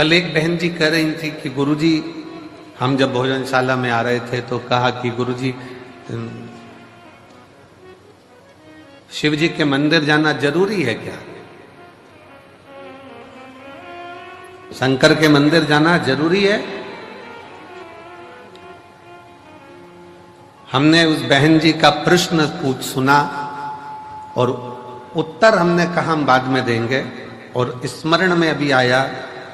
कल एक बहन जी कह रही थी कि गुरुजी, हम जब भोजनशाला में आ रहे थे तो कहा कि गुरुजी, शिव जी के मंदिर जाना जरूरी है क्या? शंकर के मंदिर जाना जरूरी है? हमने उस बहन जी का प्रश्न सुना और उत्तर हमने कहा हम बाद में देंगे, और स्मरण में अभी आया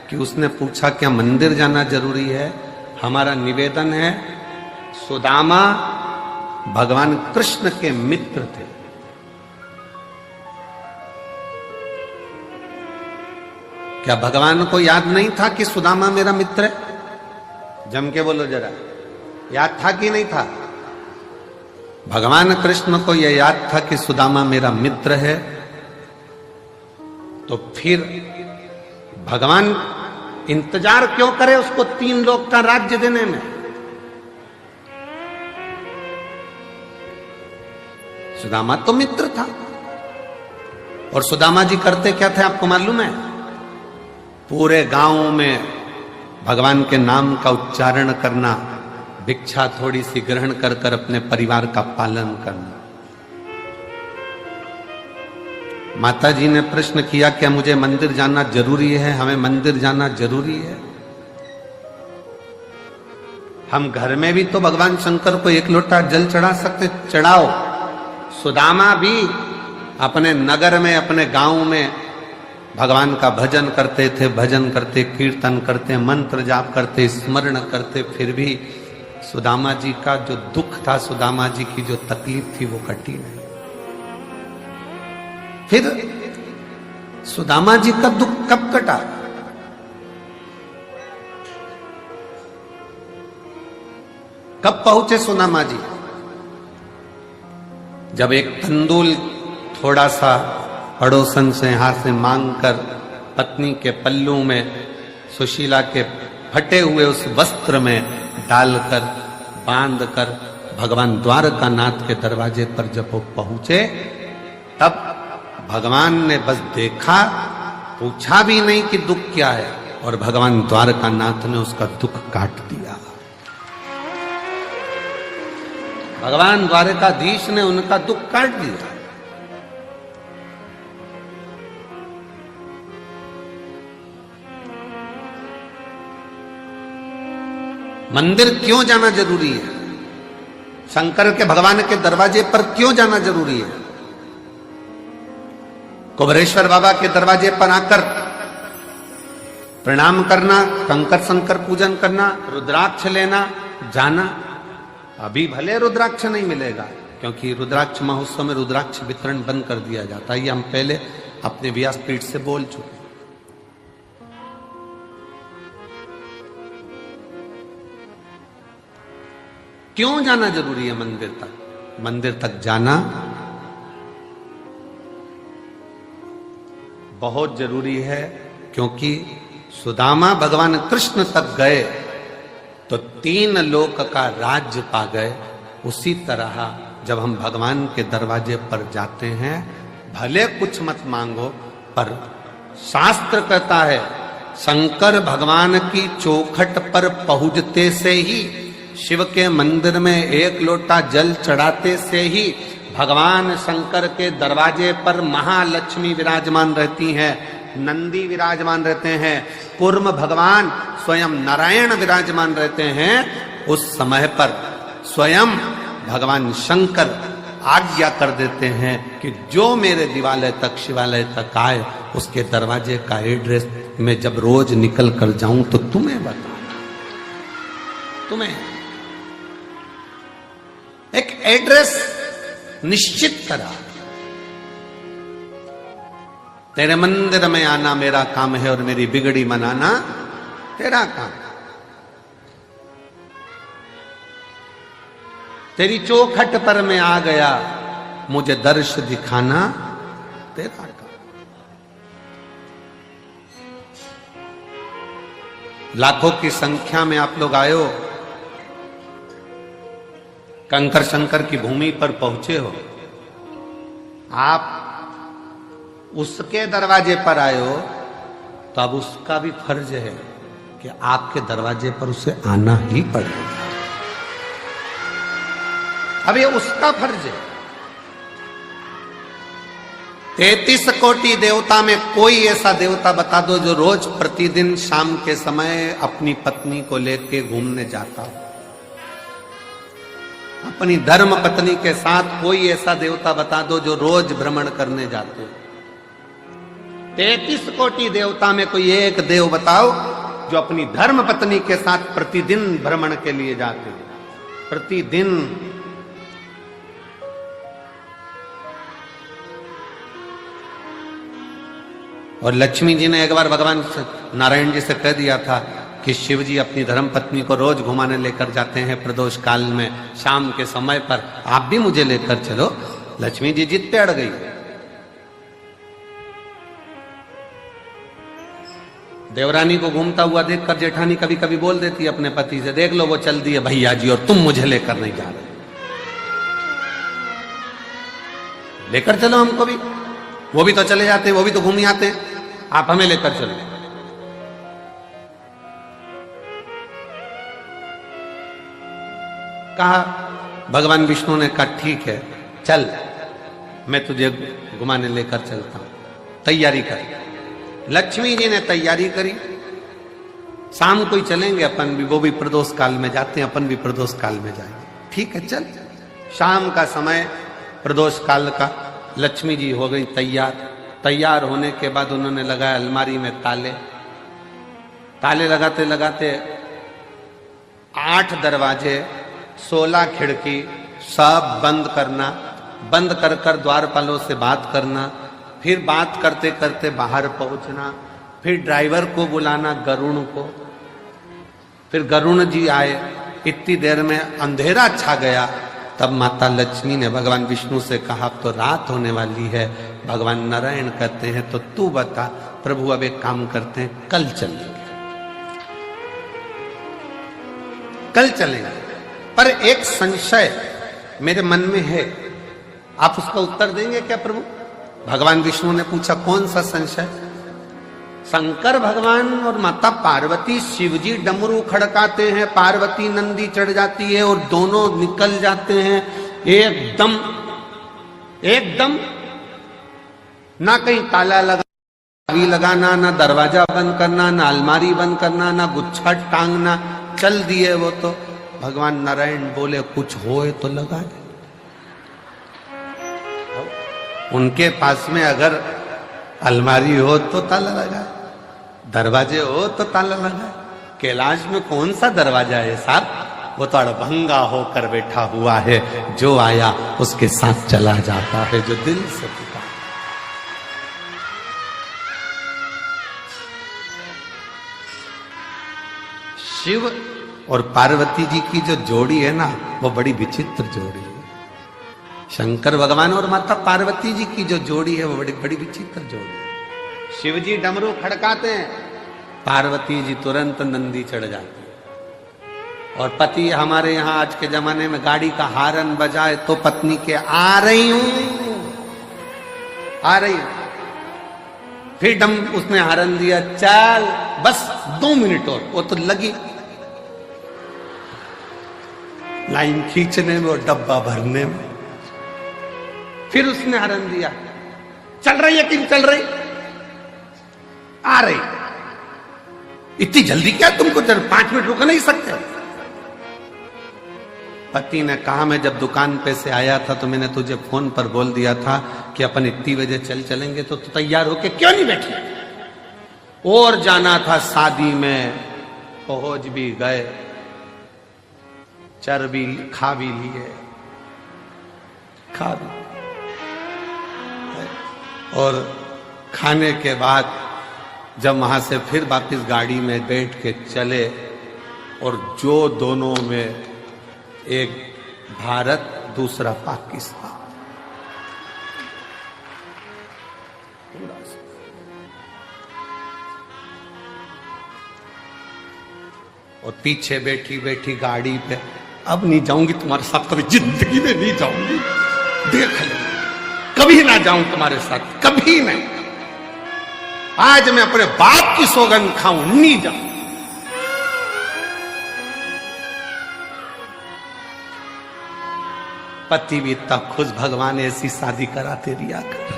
कि उसने पूछा क्या मंदिर जाना जरूरी है? हमारा निवेदन है, सुदामा भगवान कृष्ण के मित्र थे। क्या भगवान को याद नहीं था कि सुदामा मेरा मित्र है? जम के बोलो जरा, याद था कि नहीं था? भगवान कृष्ण को यह याद था कि सुदामा मेरा मित्र है, तो फिर भगवान इंतजार क्यों करे उसको 3 लोक का राज्य देने में? सुदामा तो मित्र था। और सुदामा जी करते क्या थे आपको मालूम है? पूरे गांव में भगवान के नाम का उच्चारण करना, भिक्षा थोड़ी सी ग्रहण कर कर अपने परिवार का पालन करना। माता जी ने प्रश्न किया क्या मुझे मंदिर जाना जरूरी है? हमें मंदिर जाना जरूरी है? हम घर में भी तो भगवान शंकर को 1 लोटा जल चढ़ा सकते, चढ़ाओ। सुदामा भी अपने नगर में, अपने गांव में भगवान का भजन करते थे, भजन करते, कीर्तन करते, मंत्र जाप करते, स्मरण करते, फिर भी सुदामा जी का जो दुख था, सुदामा जी की जो तकलीफ थी वो कटी नहीं। फिर सुदामा जी का दुख कब कटा? कब पहुंचे सुदामा जी? जब एक तंदूल थोड़ा सा पड़ोसन से यहां से मांगकर पत्नी के पल्लू में, सुशीला के फटे हुए उस वस्त्र में डालकर, बांधकर भगवान द्वारकानाथ के दरवाजे पर जब वो पहुंचे, तब भगवान ने बस देखा, पूछा भी नहीं कि दुख क्या है, और भगवान द्वारकानाथ ने उसका दुख काट दिया। भगवान द्वारकाधीश ने उनका दुख काट दिया। मंदिर क्यों जाना जरूरी है? शंकर के, भगवान के दरवाजे पर क्यों जाना जरूरी है? कुबेरेश्वर बाबा के दरवाजे पर आकर प्रणाम करना, कंकर शंकर पूजन करना, रुद्राक्ष लेना, जाना। अभी भले रुद्राक्ष नहीं मिलेगा, क्योंकि रुद्राक्ष महोत्सव में रुद्राक्ष वितरण बंद कर दिया जाता है। ये हम पहले अपने व्यासपीठ से बोल चुके। क्यों जाना जरूरी है मंदिर तक? मंदिर तक जाना बहुत जरूरी है, क्योंकि सुदामा भगवान कृष्ण तक गए तो 3 लोक का राज्य पा गए। उसी तरह जब हम भगवान के दरवाजे पर जाते हैं, भले कुछ मत मांगो, पर शास्त्र कहता है शंकर भगवान की चौखट पर पहुंचते से ही, शिव के मंदिर में 1 लोटा जल चढ़ाते से ही भगवान शंकर के दरवाजे पर महालक्ष्मी विराजमान रहती हैं, नंदी विराजमान रहते हैं, कूर्म भगवान स्वयं नारायण विराजमान रहते हैं। उस समय पर स्वयं भगवान शंकर आज्ञा कर देते हैं कि जो मेरे दिवालय तक, शिवालय तक आए, उसके दरवाजे का एड्रेस मैं जब रोज निकल कर जाऊं तो तुम्हें बता, तुम्हें एक एड्रेस निश्चित करा। तेरे मंदिर में आना मेरा काम है और मेरी बिगड़ी मनाना तेरा काम। तेरी चौखट पर मैं आ गया, मुझे दर्श दिखाना तेरा काम। लाखों की संख्या में आप लोग आए हो, कंकर शंकर की भूमि पर पहुंचे हो, आप उसके दरवाजे पर आए हो, तो अब उसका भी फर्ज है कि आपके दरवाजे पर उसे आना ही पड़ेगा। अब ये उसका फर्ज है। 33 कोटि देवता में कोई ऐसा देवता बता दो जो रोज प्रतिदिन शाम के समय अपनी पत्नी को लेके घूमने जाता हो। अपनी धर्म पत्नी के साथ कोई ऐसा देवता बता दो जो रोज भ्रमण करने जाते हो। 33 कोटि देवता में कोई एक देव बताओ जो अपनी धर्म पत्नी के साथ प्रतिदिन भ्रमण के लिए जाते हो, प्रतिदिन। और लक्ष्मी जी ने एक बार भगवान नारायण जी से कह दिया था कि शिव जी अपनी धर्म पत्नी को रोज घुमाने लेकर जाते हैं प्रदोष काल में शाम के समय पर, आप भी मुझे लेकर चलो। लक्ष्मी जी जिद पे अड़ गई। देवरानी को घूमता हुआ देखकर जेठानी कभी कभी बोल देती है अपने पति से, देख लो वो चल दी है भैया जी और तुम मुझे लेकर नहीं जा रहे, लेकर चलो हमको भी। वो भी तो चले जाते, वो भी तो घूम आते, आप हमें लेकर चलो। कहा, भगवान विष्णु ने कहा ठीक है चल, मैं तुझे घुमाने लेकर चलता हूं, तैयारी कर। लक्ष्मी जी ने तैयारी करी, शाम को ही चलेंगे अपन भी, वो भी प्रदोष काल में जाते हैं, अपन भी प्रदोष काल में जाएंगे। ठीक है चल। शाम का समय प्रदोष काल का, लक्ष्मी जी हो गई तैयार। तैयार होने के बाद उन्होंने लगाया अलमारी में ताले। ताले लगाते लगाते 8 दरवाजे, 16 खिड़की सब बंद करना, बंद कर कर द्वारपालों से बात करना, फिर बात करते करते बाहर पहुंचना, फिर ड्राइवर को बुलाना गरुण को, फिर गरुण जी आए। इतनी देर में अंधेरा छा गया। तब माता लक्ष्मी ने भगवान विष्णु से कहा तो रात होने वाली है। भगवान नारायण कहते हैं तो तू बता प्रभु, अब एक काम करते हैं, कल चलेंगे, कल चलेंगे। पर एक संशय मेरे मन में है, आप उसका उत्तर देंगे क्या प्रभु? भगवान विष्णु ने पूछा कौन सा संशय? शंकर भगवान और माता पार्वती, शिवजी डमरू खड़काते हैं, पार्वती नंदी चढ़ जाती है और दोनों निकल जाते हैं एकदम एकदम, ना कहीं ताला लगाना, ना दरवाजा बंद करना, ना अलमारी बंद करना, ना गुच्छा टांगना, चल दिए वो तो। भगवान नारायण बोले कुछ होए तो लगा दे। उनके पास में अगर अलमारी हो तो ताला लगाए, दरवाजे हो तो ताला लगाए। कैलाश में कौन सा दरवाजा है साहब? वो तो अड़भंगा होकर बैठा हुआ है, जो आया उसके साथ चला जाता है, जो दिल से पुकार। शिव और पार्वती जी की जो जोड़ी है ना, वो बड़ी विचित्र जोड़ी है। शंकर भगवान और माता पार्वती जी की जो जोड़ी है वो बड़ी बड़ी विचित्र जोड़ी है। शिव जी डमरू खड़काते हैं, पार्वती जी तुरंत नंदी चढ़ जाती है। और पति हमारे यहाँ आज के जमाने में गाड़ी का हारन बजाए तो पत्नी के आ रही हूं, आ रही हूं, फिर उसने हारन दिया, चल बस 2 मिनट और, वो तो लगी लाइन खींचने में और डब्बा भरने में। फिर उसने हारन दिया, चल रही है कि चल रही, आ रही, इतनी जल्दी क्या तुमको? 5 मिनट रुक नहीं सकते? पति ने कहा मैं जब दुकान पे से आया था तो मैंने तुझे फोन पर बोल दिया था कि अपन इतनी बजे चलेंगे, तो तू तैयार होके क्यों नहीं बैठी? और जाना था शादी में, पहुंच भी गए, चर भी खा भी लिए, खा भी, और खाने के बाद जब वहां से फिर वापस गाड़ी में बैठ के चले, और जो दोनों में एक भारत दूसरा पाकिस्तान, और पीछे बैठी बैठी गाड़ी पे, अब नहीं जाऊंगी तुम्हारे साथ, कभी जिंदगी में नहीं जाऊंगी, देख ले, कभी ना जाऊं तुम्हारे साथ, कभी नहीं। आज मैं अपने बाप की सौगंध खाऊं, नहीं जाऊं। पति भी इतना खुश, भगवान ऐसी शादी कराते रिया कर।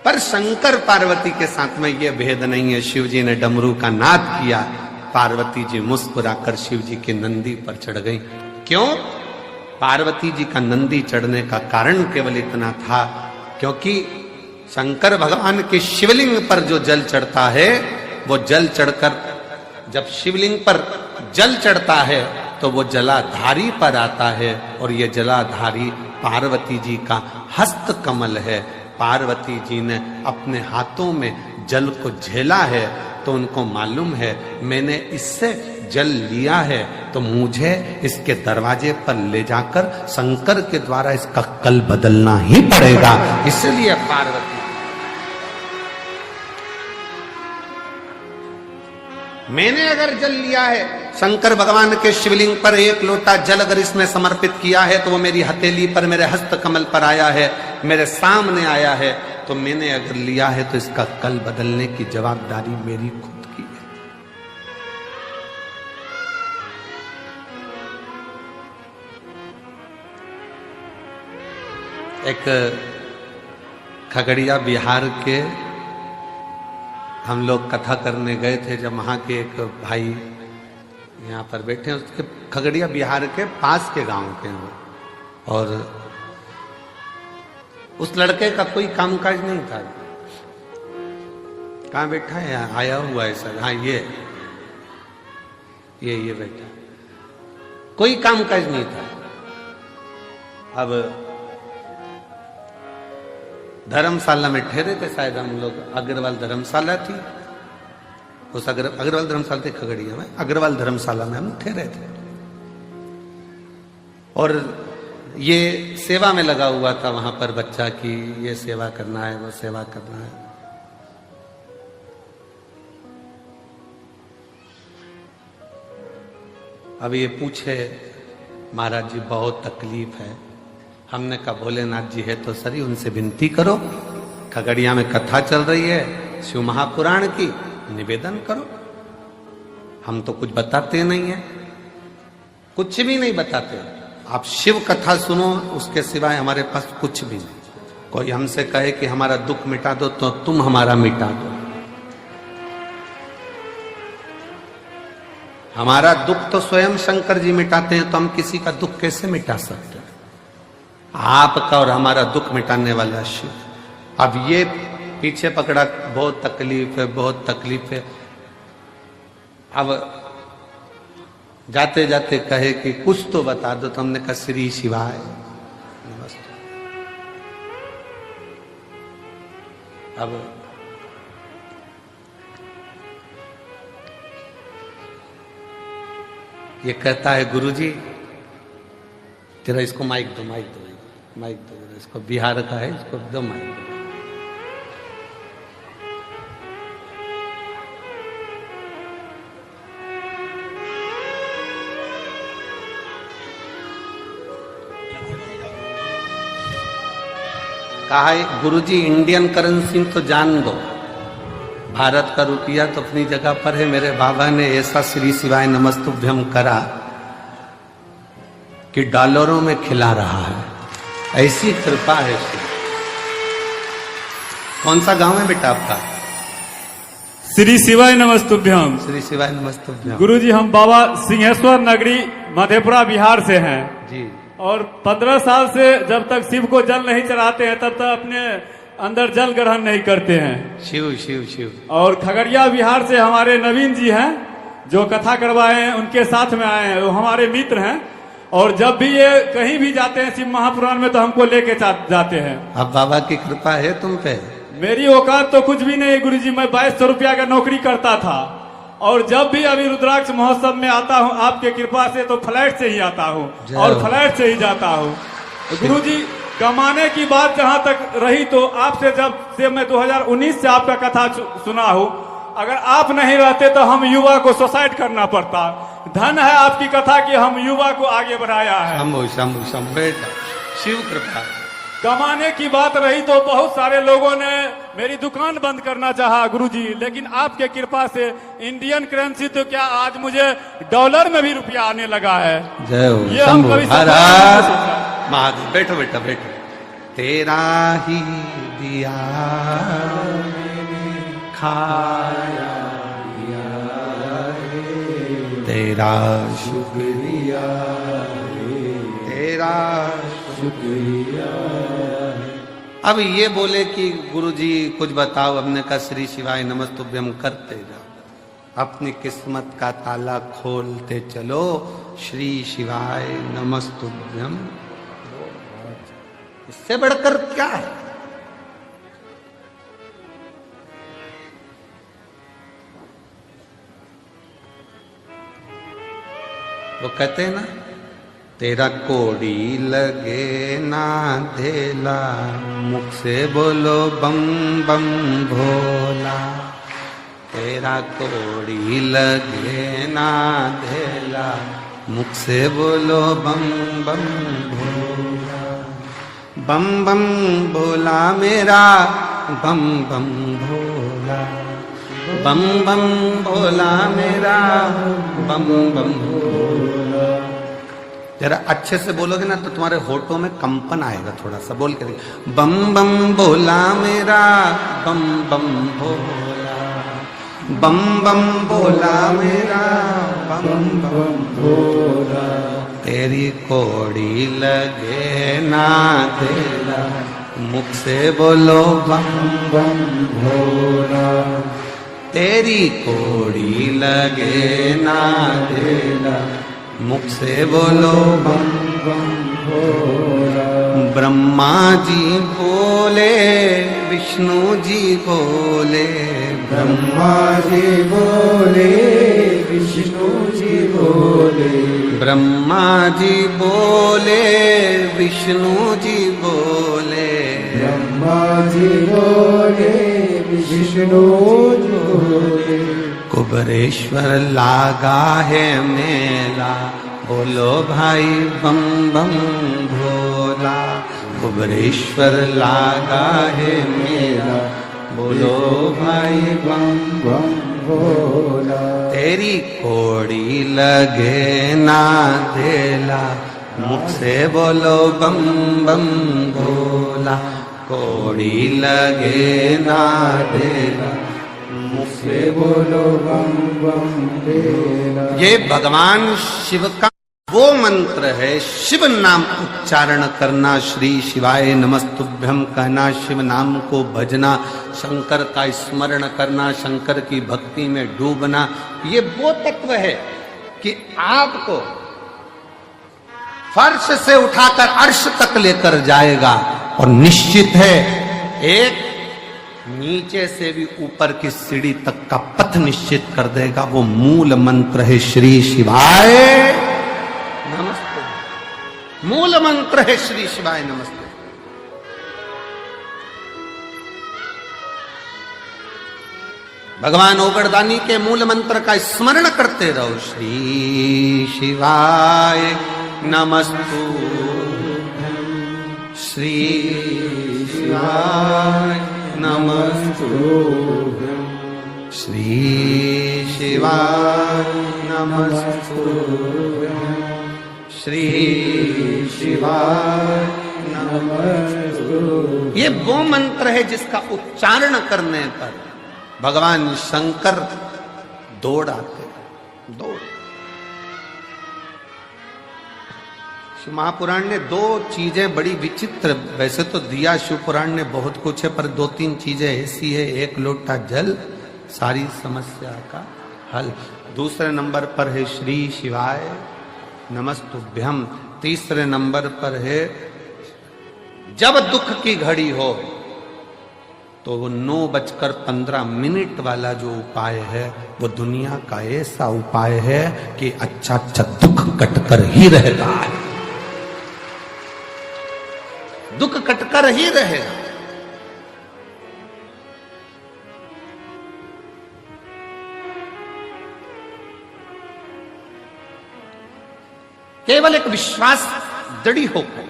पर शंकर पार्वती के साथ में यह भेद नहीं है। शिव जी ने डमरू का नाद किया, पार्वती जी मुस्कुराकर शिव जी के नंदी पर चढ़ गई। क्यों? पार्वती जी का नंदी चढ़ने का कारण केवल इतना था क्योंकि शंकर भगवान के शिवलिंग पर जो जल चढ़ता है, वो जल चढ़कर जब शिवलिंग पर जल चढ़ता है तो वो जलाधारी पर आता है, और ये जलाधारी पार्वती जी का हस्त कमल है। पार्वती जी ने अपने हाथों में जल को झेला है तो उनको मालूम है मैंने इससे जल लिया है तो मुझे इसके दरवाजे पर ले जाकर शंकर के द्वारा इसका कल बदलना ही पड़ेगा। इसलिए पार्वती, मैंने अगर जल लिया है, शंकर भगवान के शिवलिंग पर एक लोटा जल अगर इसने समर्पित किया है तो वो मेरी हथेली पर, मेरे हस्त कमल पर आया है, मेरे सामने आया है, तो मैंने अगर लिया है तो इसका कल बदलने की जवाबदारी मेरी खुद की है। एक खगड़िया बिहार के हम लोग कथा करने गए थे, जब वहां के एक भाई यहाँ पर बैठे, उसके खगड़िया बिहार के पास के गांव के हैं, और उस लड़के का कोई कामकाज नहीं था। कहाँ बैठा है? यहाँ आया हुआ है सर। हाँ, ये बैठा, कोई कामकाज नहीं था। अब धर्मशाला में ठहरे थे शायद हम लोग, अग्रवाल धर्मशाला थी, उस अग्रवाल धर्मशाला थी खगड़िया में, अग्रवाल धर्मशाला में हम ठहरे थे, और ये सेवा में लगा हुआ था वहां पर बच्चा की ये सेवा करना है, वो सेवा करना है। अब ये पूछे महाराज जी बहुत तकलीफ है। हमने कहा भोलेनाथ जी है तो सरी, उनसे विनती करो, खगड़िया में कथा चल रही है शिव महापुराण की, निवेदन करो। हम तो कुछ बताते नहीं है, कुछ भी नहीं बताते। आप शिव कथा सुनो, उसके सिवाय हमारे पास कुछ भी नहीं। कोई हमसे कहे कि हमारा दुख मिटा दो तो तुम हमारा मिटा दो। हमारा दुख तो स्वयं शंकर जी मिटाते हैं, तो हम किसी का दुख कैसे मिटा सकते हैं? आपका और हमारा दुख मिटाने वाला शिव। अब ये पीछे पकड़ा, बहुत तकलीफ है, बहुत तकलीफ है। अब जाते जाते कहे कि कुछ तो बता दो, तो हमने कहा श्री शिवाय नमस्ते। अब ये कहता है गुरुजी तेरा इसको माइक दो, माइक दो, माइक दो, इसको बिहार का है, इसको दो माइक दो। कहा है गुरुजी इंडियन करेंसी तो जान दो, भारत का रुपया तो अपनी जगह पर है। मेरे बाबा ने ऐसा श्री शिवाय नमस्तुभ्यम करा कि डॉलरों में खिला रहा है, ऐसी कृपा है। कौन सा गांव है बेटा आपका? श्री शिवाय नमस्तुभ्यम। श्री शिवाय नमस्तुभ्यम। गुरुजी हम बाबा सिंहेश्वर नगरी मधेपुरा बिहार से हैं जी, और 15 साल से जब तक शिव को जल नहीं चढ़ाते हैं तब तक अपने अंदर जल ग्रहण नहीं करते हैं। शिव शिव शिव। और खगड़िया बिहार से हमारे नवीन जी हैं जो कथा करवाए हैं, उनके साथ में आए हैं, वो हमारे मित्र हैं। और जब भी ये कहीं भी जाते हैं शिव महापुराण में तो हमको लेके जाते हैं। अब बाबा की कृपा है तुम पे? मेरी औकात तो कुछ भी नहीं गुरुजी, मैं 2200 रुपया का नौकरी करता था, और जब भी अभी रुद्राक्ष महोत्सव में आता हूँ आपके कृपा से तो फ्लैट से ही आता हूँ और फ्लैट से ही जाता हूँ। गुरुजी कमाने की बात जहाँ तक रही तो आपसे जब से मैं 2019 से आपका कथा सुना हूँ, अगर आप नहीं रहते तो हम युवा को सुसाइड करना पड़ता। धन है आपकी कथा कि हम युवा को आगे बढ़ाया है। शंभु शंभु शंभु बेटा, शिव कृपा। कमाने की बात रही तो बहुत सारे लोगों ने मेरी दुकान बंद करना चाहा गुरुजी, लेकिन आपके कृपा से इंडियन करेंसी तो क्या आज मुझे डॉलर में भी रुपया आने लगा है। जय हो ये हम शंभु कभी हर सपना नहीं हर सोचा। महादेव। बैठो बेटा बैठो। तेरा ही दिया खाया तेरा शुक्रिया तेरा शुक्रिया। अब ये बोले कि गुरुजी कुछ बताओ। हमने कहा श्री शिवाय नमस्तुभ्यम करते जाओ, अपनी किस्मत का ताला खोलते चलो। श्री शिवाय नमस्तुभ्यम, इससे बढ़कर क्या है। वो कहते हैं ना, तेरा कोड़ी लगे ना धेला, मुख से बोलो बम बम भोला। तेरा कोड़ी लगे ना धेला, मुख से बोलो बम बम भोला। बम बम भोला मेरा बम बम भोला, बम बम भोला मेरा बम बम भोला। जरा अच्छे से बोलोगे ना तो तुम्हारे होठों में कंपन आएगा, थोड़ा सा बोल के देखिए। बम बम भोला मेरा बम बम भोला, बम बम भोला मेरा बम बम भोला। तेरी कोड़ी लगे ना धेला, मुख से बोलो बम बम भोला। तेरी कोड़ी लगे ना धेला, मुख से बोलो बम बम भोला। ब्रह्मा जी बोले विष्णु जी बोले, ब्रह्मा जी बोले विष्णु जी बोले, ब्रह्मा जी बोले विष्णु जी बोले, ब्रह्मा जी बोले विष्णु जी बोले। कुबरेश्वर लागा है मेला, बोलो भाई बम बम भोला। कुबरेश्वर लागा है मेला, बोलो भाई बम बम भोला। तेरी कोड़ी लगे ना धेला, मुख से बोलो बम बम भोला। कोड़ी लगे ना धेला, मुख से बोलो बम बम भोला। ये भगवान शिव का वो मंत्र है। शिव नाम उच्चारण करना, श्री शिवाय नमस्तुभ्यम कहना, शिव नाम को भजना, शंकर का स्मरण करना, शंकर की भक्ति में डूबना। ये वो तत्व है कि आपको फर्श से उठाकर अर्श तक लेकर जाएगा। और निश्चित है एक नीचे से भी ऊपर की सीढ़ी तक का पथ निश्चित कर देगा। वो मूल मंत्र है श्री शिवाय नमस्ते। मूल मंत्र है श्री शिवाय नमस्ते। भगवान ओगड़दानी के मूल मंत्र का स्मरण करते रहो। श्री शिवाय नमस्तु, श्री शिवाय नमस्तु, श्री शिवाय नमस्तु, श्री शिवाय नमस्तु। ये वो मंत्र है जिसका उच्चारण करने पर भगवान शंकर दौड़ आते हैं। दौड़। शिव महापुराण ने दो चीजें बड़ी विचित्र, वैसे तो दिया शिव पुराण ने बहुत कुछ है, पर दो तीन चीजें ऐसी है। एक लोटा जल, सारी समस्या का हल। दूसरे नंबर पर है श्री शिवाय नमस्तुभ्यम। तीसरे नंबर पर है जब दुख की घड़ी हो तो वो 9:15 वाला जो उपाय है वो दुनिया का ऐसा उपाय है कि अच्छा अच्छा दुख कटकर ही रहता है। दुख कटकर ही रहेगा। केवल एक विश्वास दृढ़ होकर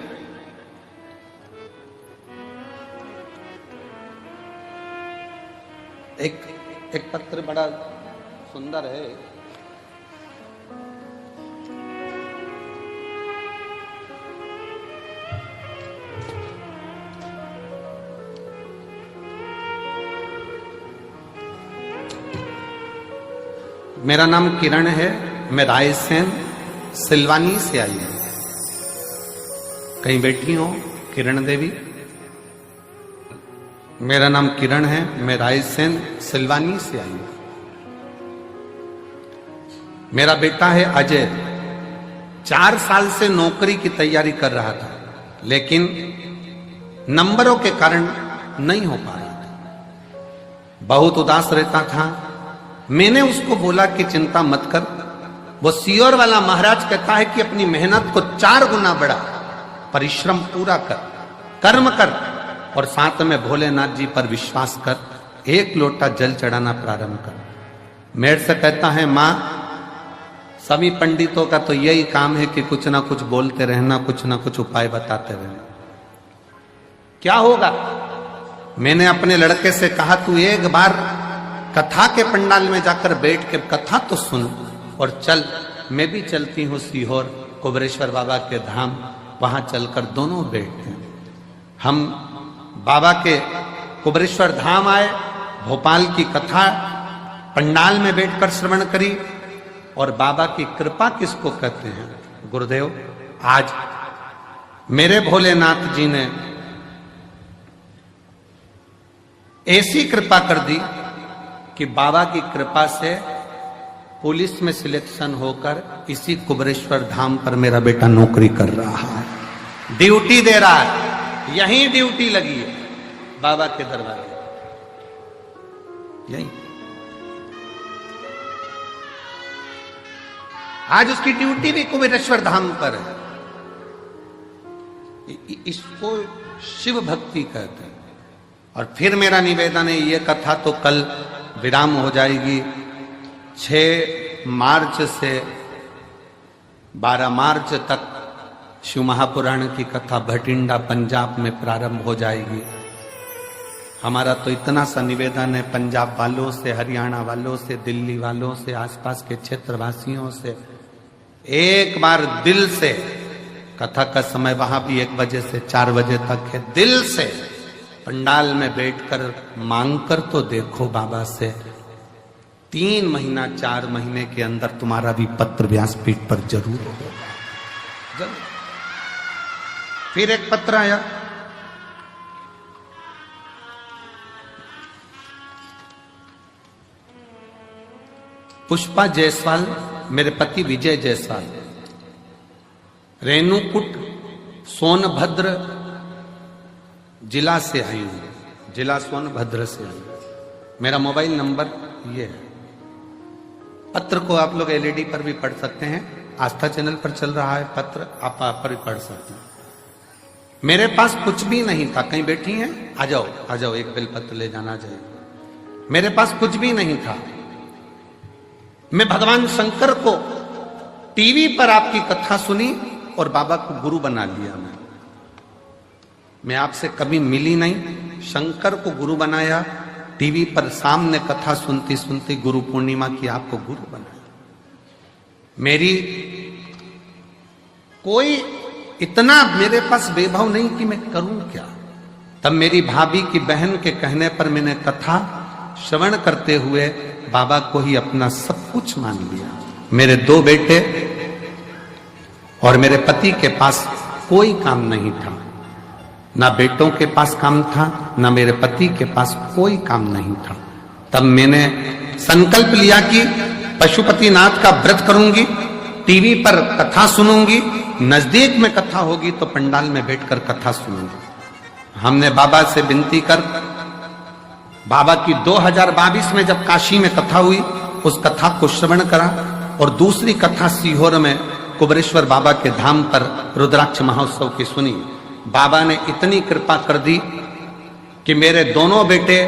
एक पत्र बड़ा सुंदर है। मेरा नाम किरण है, मैं रायसेन सिलवानी से आई हूं। कहीं बैठी हो किरण देवी? मेरा नाम किरण है, मैं रायसेन सिलवानी से आई हूं। मेरा बेटा है अजय, 4 साल से नौकरी की तैयारी कर रहा था, लेकिन नंबरों के कारण नहीं हो पा रहा था। बहुत उदास रहता था। मैंने उसको बोला कि चिंता मत कर, वो सीहोर वाला महाराज कहता है कि अपनी मेहनत को 4 गुना बढ़ा, परिश्रम पूरा कर, कर्म कर और साथ में भोलेनाथ जी पर विश्वास कर, 1 लोटा जल चढ़ाना प्रारंभ कर। मेरे से कहता है मां, सभी पंडितों का तो यही काम है कि कुछ ना कुछ बोलते रहना, कुछ ना कुछ उपाय बताते रहना, क्या होगा? मैंने अपने लड़के से कहा तू एक बार कथा के पंडाल में जाकर बैठ के कथा तो सुन और चल। मैं भी चलती हूँ सीहोर कुबरेश्वर बाबा के धाम, वहां चलकर दोनों बैठे। हम बाबा के कुबरेश्वर धाम आए, भोपाल की कथा पंडाल में बैठकर श्रवण करी। और बाबा की कृपा किसको कहते हैं? गुरुदेव, आज मेरे भोलेनाथ जी ने ऐसी कृपा कर दी कि बाबा की कृपा से पुलिस में सिलेक्शन होकर इसी कुबरेश्वर धाम पर मेरा बेटा नौकरी कर रहा है, ड्यूटी दे रहा है। यहीं ड्यूटी लगी है बाबा के दरबार में, यही आज उसकी ड्यूटी भी कुबेरेश्वर धाम पर है। इसको शिव भक्ति कहते हैं। और फिर मेरा निवेदन है, ये कथा तो कल विराम हो जाएगी। 6 मार्च से 12 मार्च तक शिव महापुराण की कथा भटिंडा पंजाब में प्रारंभ हो जाएगी। हमारा तो इतना सा निवेदन है पंजाब वालों से, हरियाणा वालों से, दिल्ली वालों से, आसपास के क्षेत्रवासियों से, एक बार दिल से, कथा का समय वहां भी 1 बजे से 4 बजे तक है, दिल से पंडाल में बैठकर मांगकर तो देखो बाबा से। 3 महीना 4 महीने के अंदर तुम्हारा भी पत्र व्यासपीठ पर जरूर होगा, जरूर। फिर एक पत्र आया, पुष्पा जायसवाल, मेरे पति विजय जायसवाल, रेणुकूट सोनभद्र जिला से आई हूं, जिला सोनभद्र से आई। मेरा मोबाइल नंबर ये है। पत्र को आप लोग एलईडी पर भी पढ़ सकते हैं, आस्था चैनल पर चल रहा है पत्र, आप पर भी पढ़ सकते हैं। मेरे पास कुछ भी नहीं था। कहीं बैठी हैं? आ जाओ, आ जाओ, एक बेलपत्र ले जाना चाहिए। मेरे पास कुछ भी नहीं था। मैं भगवान शंकर को टीवी पर आपकी कथा सुनी और बाबा को गुरु बना लिया। मैं आपसे कभी मिली नहीं, शंकर को गुरु बनाया, टीवी पर सामने कथा सुनती सुनती गुरु पूर्णिमा की आपको गुरु बनाया। मेरी कोई इतना मेरे पास वैभव नहीं कि मैं करूं क्या। तब मेरी भाभी की बहन के कहने पर मैंने कथा श्रवण करते हुए बाबा को ही अपना सब कुछ मान लिया। मेरे 2 बेटे और मेरे पति के पास कोई काम नहीं था, ना बेटों के पास काम था, ना मेरे पति के पास कोई काम नहीं था। तब मैंने संकल्प लिया कि पशुपतिनाथ का व्रत करूंगी, टीवी पर कथा सुनूंगी, नजदीक में कथा होगी तो पंडाल में बैठकर कथा सुनूंगी। हमने बाबा से विनती कर, बाबा की 2022 में जब काशी में कथा हुई, उस कथा को श्रवण करा और दूसरी कथा सीहोर में कुबरेश्वर बाबा के धाम पर रुद्राक्ष महोत्सव की सुनी। बाबा ने इतनी कृपा कर दी कि मेरे दोनों बेटे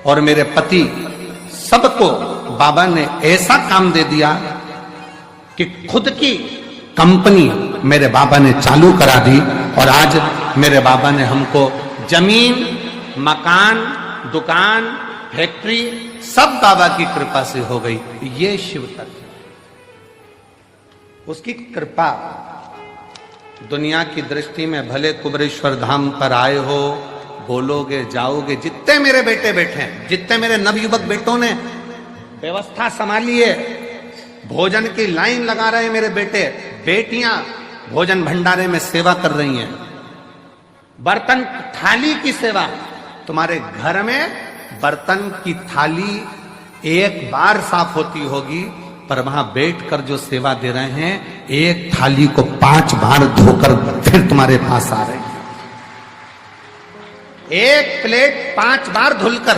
और मेरे पति सबको बाबा ने ऐसा काम दे दिया कि खुद की कंपनी मेरे बाबा ने चालू करा दी। और आज मेरे बाबा ने हमको जमीन, मकान, दुकान, फैक्ट्री सब बाबा की कृपा से हो गई। ये शिव तत्व, उसकी कृपा। दुनिया की दृष्टि में भले कुबरेश्वर धाम पर आए हो, बोलोगे जाओगे, जितने मेरे बेटे बैठे हैं, जितने मेरे नवयुवक बेटों ने व्यवस्था संभाली है, भोजन की लाइन लगा रहे हैं मेरे बेटे बेटियां, भोजन भंडारे में सेवा कर रही हैं, बर्तन थाली की सेवा। तुम्हारे घर में बर्तन की थाली एक बार साफ होती होगी, पर वहां बैठकर जो सेवा दे रहे हैं, एक थाली को 5 बार धोकर फिर तुम्हारे पास आ रहे हैं। एक प्लेट 5 बार धुलकर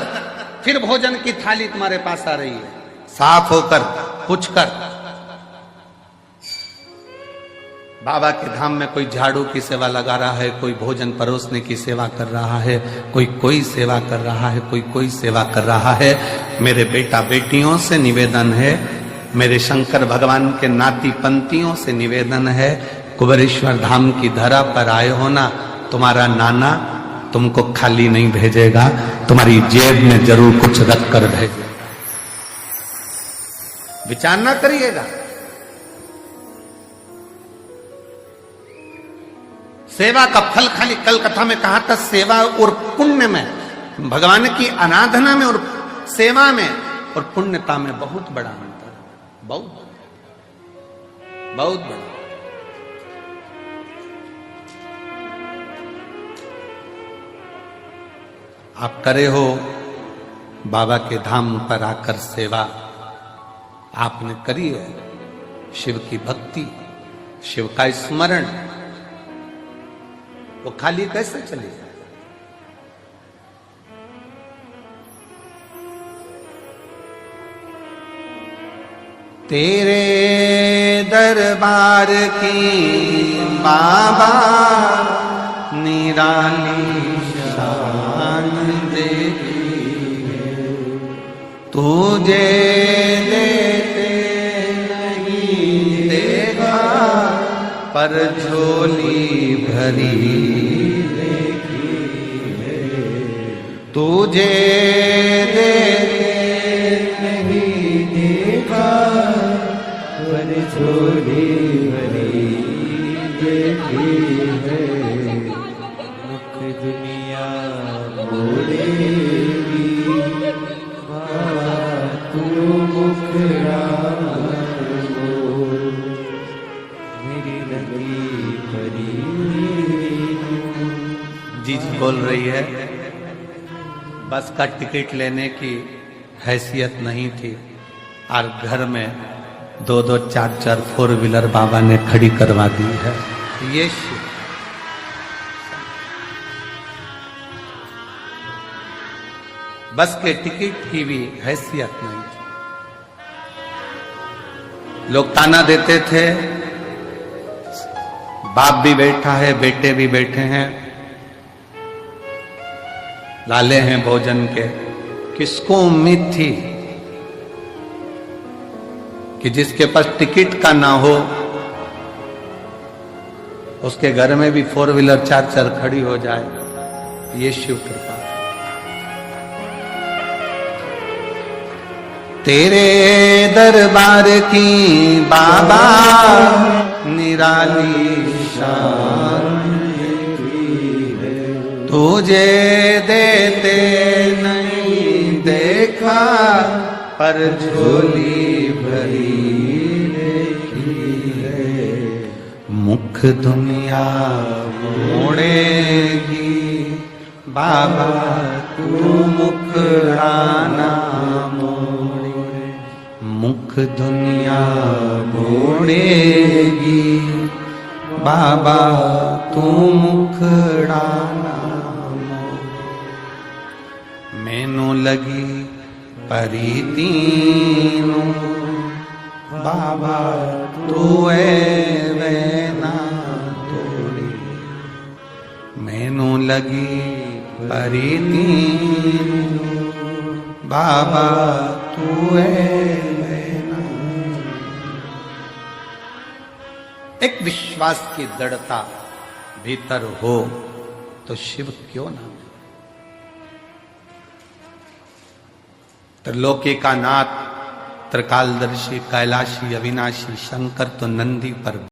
फिर भोजन की थाली तुम्हारे पास आ रही है, साफ होकर पुछकर। बाबा के धाम में कोई झाड़ू की सेवा लगा रहा है, कोई भोजन परोसने की सेवा कर रहा है, कोई सेवा कर रहा है, कोई सेवा कर रहा है। मेरे बेटा बेटियों से निवेदन है, मेरे शंकर भगवान के नाती पंथियों से निवेदन है, कुबेरेश्वर धाम की धरा पर आए हो ना, तुम्हारा नाना तुमको खाली नहीं भेजेगा, तुम्हारी जेब में जरूर कुछ रख कर भेजे। विचार ना करिएगा। सेवा का फल, खाली कल कथा में कहा था, सेवा और पुण्य में, भगवान की आराधना में और सेवा में और पुण्यता में बहुत बड़ा अंतर है, बहुत बड़ा। आप करे हो बाबा के धाम पर आकर सेवा, आपने करी है शिव की भक्ति, शिव का स्मरण, वो खाली कैसे चली जाए? तेरे दरबार की बाबा निराली शान देखी है, तुझे देते नहीं देखा, पर झोली भरी देखी है, तुझे देते नहीं देखा, पर झोली भरी देखी है। मुख दुनिया बोलेगी, तू मुख जी बोल रही है, बस का टिकट लेने की हैसियत नहीं थी, और घर में 2-2, 4-4 4 व्हीलर बाबा ने खड़ी करवा दी है। ये बस के टिकट की भी हैसियत नहीं थी। लोग ताना देते थे, बाप भी बैठा है, बेटे भी बैठे हैं, लाले हैं भोजन के। किसको उम्मीद थी कि जिसके पास टिकट का ना हो, उसके घर में भी 4 व्हीलर 4-4 खड़ी हो जाए? ये शिव कृपा। तेरे दरबार की बाबा निराली शान, तुझे देते नहीं देखा, पर झोली भरी देखी है। मुख दुनिया मोड़ेगी बाबा, तू मुखड़ाना मोड़े। मुख दुनिया मोड़ेगी बाबा, तू मुखड़ाना मोड़े। मैनू लगी परी तीनू बाबा, तू वैना तोड़ी। मैनू लगी परी तीनू बाबा, तू वैना। एक विश्वास की दृढ़ता भीतर हो तो शिव क्यों ना। त्रिलोकी का नाथ, त्रिकालदर्शी, कैलाशी, अविनाशी शंकर तो नंदी पर